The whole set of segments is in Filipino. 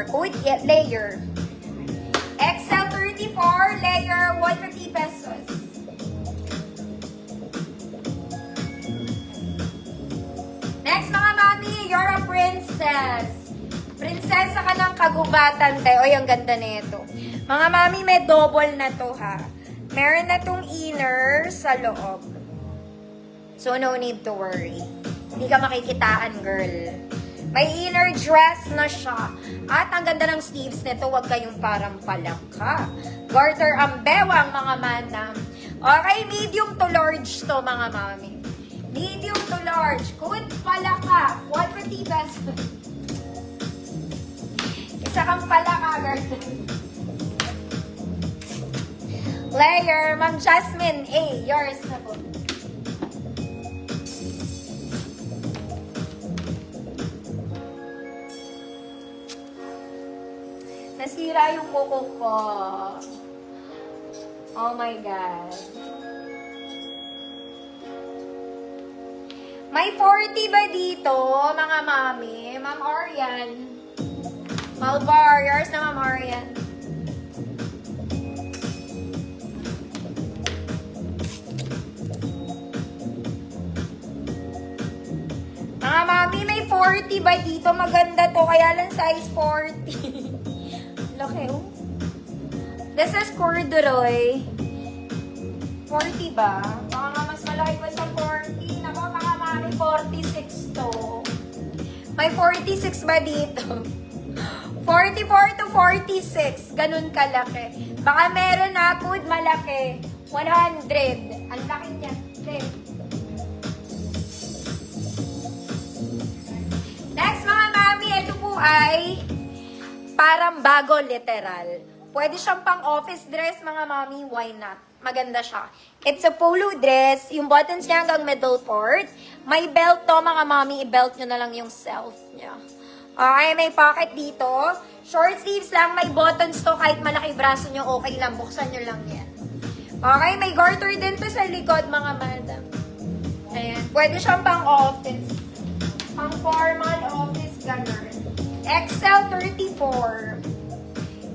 Code layer. XL 34 layer 150 pesos. Next mga mami, you're a princess. Prinsesa ka ng kagubatan tayo. Oy, ang ganda nito. Mga mami, may double na to ha. Meron na tong inner sa loob. So no need to worry. Hindi ka makikitaan, girl. May inner dress na siya. At ang ganda ng sleeves nito, huwag kayong parang palaka. Garter ang bewang, mga manam. Okay, medium to large to, mga mami. Medium to large. Good palaka. 150 pesos. Isa kang palaka, girl. Layer, Ma'am Jasmine A. Yours na po. Nasira yung kuko ko. Oh my God. May 40 ba dito, mga mami? Ma'am Orian. Malbar. Yours na, Ma'am Orian. Mga mami, may 40 ba dito? Maganda to. Kaya lang size 40. Laki, oh. This is corduroy. 40 ba? Baka nga mas malaki pa sa 40. Nako, mga mami, 46 to. May 46 ba dito? 44 to 46. Ganun kalaki. Baka meron na, good, malaki. 100. Ang laki niya. Okay. Next, mga mami, ito po ay parang bago, literal. Pwede siyang pang office dress, mga mami. Why not? Maganda siya. It's a polo dress. Yung buttons niya hanggang middle part. May belt to, mga mami. I-belt nyo na lang yung self niya. Okay, may pocket dito. Short sleeves lang. May buttons to. Kahit malaki braso nyo, okay lang. Buksan nyo lang yan. Okay, may garter din to sa likod, mga madam. Ayan. Pwede siyang pang office. Pang formal office, ganun. XL 34.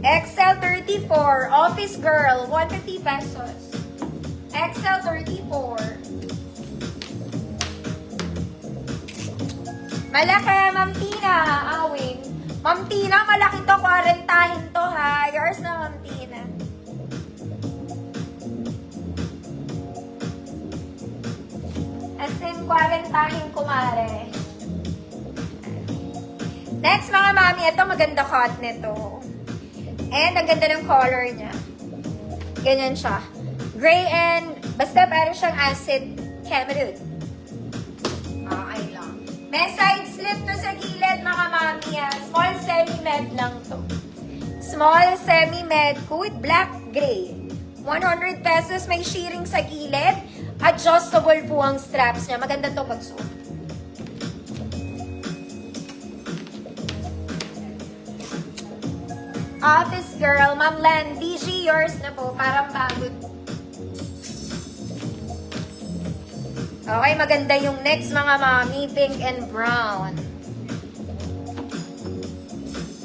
XL 34. Office girl. 150 pesos. XL 34. Malaki, Ma'am Tina. Awing. Ma'am Tina, malaki to. 40 to, ha. Yours na, Ma'am Tina. As in, 40 kumare. Next, mga mami, ito maganda cut nito. And ang ganda ng color niya. Ganyan siya. Gray and, basta parang siyang acid cameroon. Okay lang. May side slip to sa gilid, mga mami. Small semi-med lang to. Small semi-med with black gray. 100 pesos, may shearing sa gilid. Adjustable po ang straps niya. Maganda to pagsuot. Office girl, Ma'am Len, DG, yours na po. Parang bago. Okay, maganda yung next, mga mami. Pink and brown.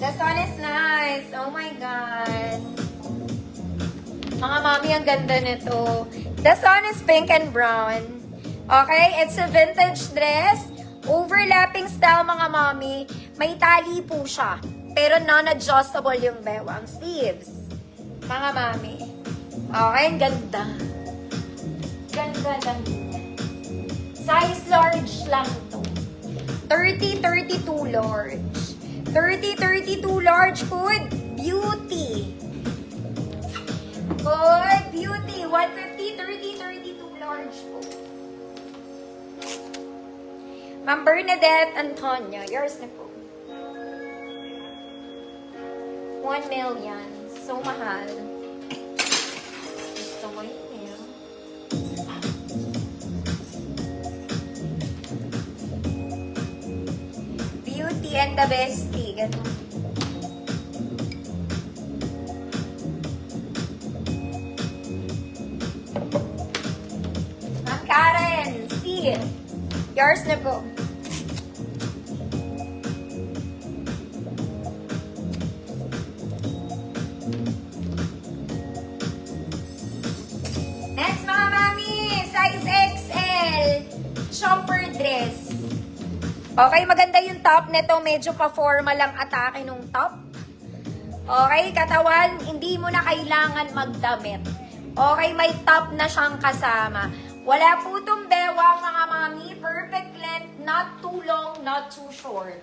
This one is nice. Oh my God. Mga mami, ang ganda nito. This one is pink and brown. Okay, it's a vintage dress. Overlapping style, mga mami. May tali po siya. Pero non-adjustable yung bewang sleeves. Mga mami. Okay, ang ganda. Ganda lang. Size large lang to. 30-32 large. 30-32 large, good beauty. Good beauty. 150-30-32 large po. Ma'am Bernadette Antonia, yours na po. 1 million. So mahal. Gusto mo yun eh. Beauty and the bestie. Ganun. Yours na po. Next mga mami, size XL, jumper dress. Okay, maganda yung top nito. Medyo pa-formal lang atake nung top. Okay, katawan, hindi mo na kailangan magdamit. Okay, may top na siyang kasama. Wala po itong bewang mga mami. Perfect length, not too long, not too short.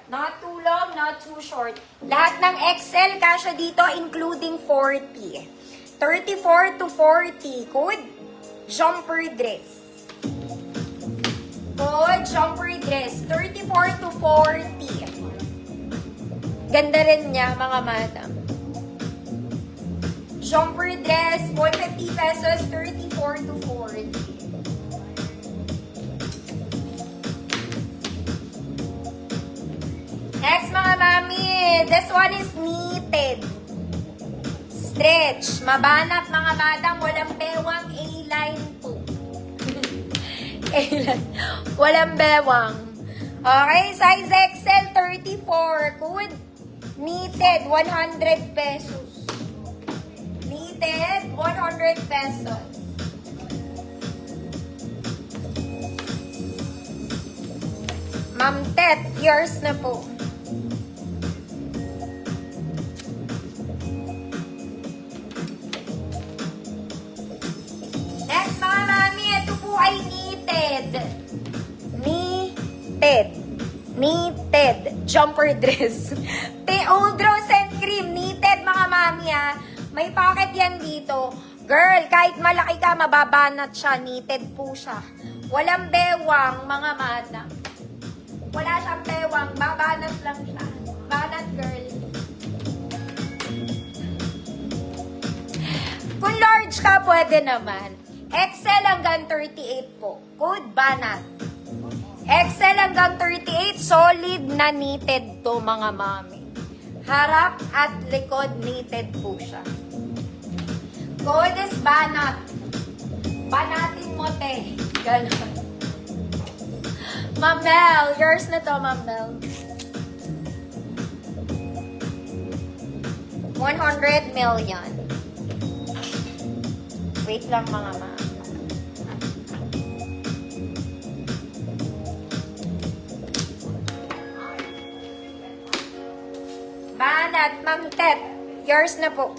Not too long, not too short. Lahat ng XL kasya dito, including 40. 34 to 40. Good. Jumper dress. Good. Jumper dress. 34 to 40. Ganda rin niya, mga madam. Jumper dress, 150 pesos, 34 to 40. Next, mga mami, this one is knitted. Stretch. Mabanat, mga madam, walang bewang, A-line po. A-line. Walang bewang. Okay, size XL, 34. Good. Knitted, 100 pesos. Knitted, 100 pesos. Ma'am Tet, yours na po. Next mga mami, ito po ay knitted. Knitted. Jumper dress. Old Rose and Cream. Knitted mga mami ha. May pocket yan dito. Girl, kahit malaki ka, mababanat siya. Knitted po siya. Walang bewang mga mata. Wala siyang bewang. Babanat lang siya. Banat girl. Kung large ka, pwede naman. XL hanggang 38 po. Good banat. XL hanggang 38, solid na knitted to mga mami. Harap at likod knitted po siya. Good is banat. Banatin mo, te. Ganon. Ma'am Mel, yours na to, Ma'am Mel. 100 million. Wait lang mga ma'am. Banat, Ma'am Tet. Yours na po.